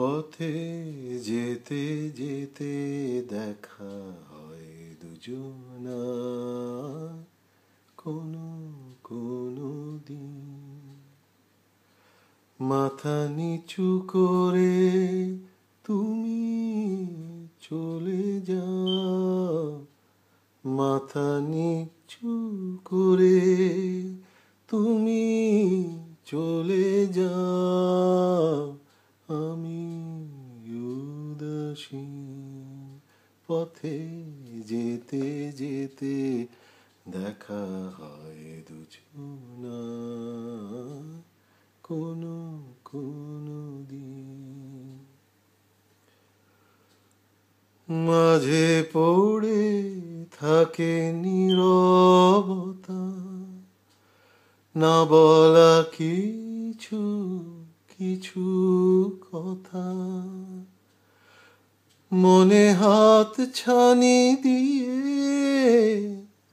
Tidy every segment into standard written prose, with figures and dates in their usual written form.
পথে যেতে যেতে দেখা হয় দুজনার কোনো কোনো দিন। মাথা নিচু করে তুমি চলে যাও, মাথা নিচু করে তুমি চলে যাও, আমি উদাসীন। পথে যেতে যেতে দেখা হয় দুজনার কোনো কোনো দিন। মাঝে পড়ে থাকে নীরবতা, না বলা কিছু কিছু কথা, মনে হাত ছানি দিয়ে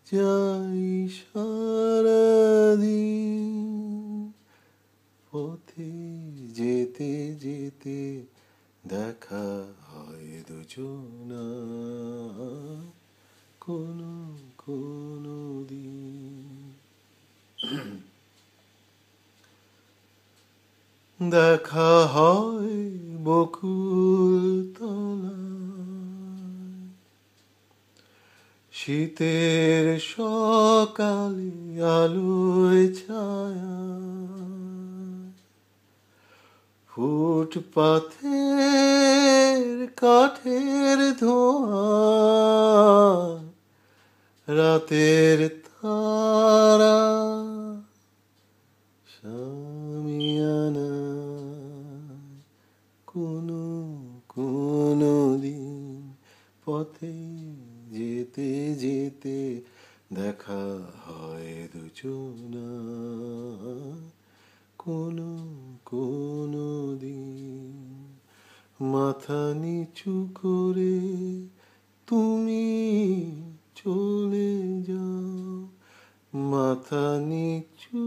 যাই সারাদিন। পথে যেতে যেতে দেখা হয় দুজনার কোনো কোনো দিন। দেখা হয় বকুল তলায়, শীতের সকালে আলোয় ছায়া, ফুটপাথের কাঠের ধোঁয়া, রাতের তারা, শামিয়ানা কোনো কোনো দিন। পথে যেতে যেতে দেখা হয় দুজনার কোনো কোনো দিন। মাথা নিচু করে তুমি চলে যাও, মাথা নিচু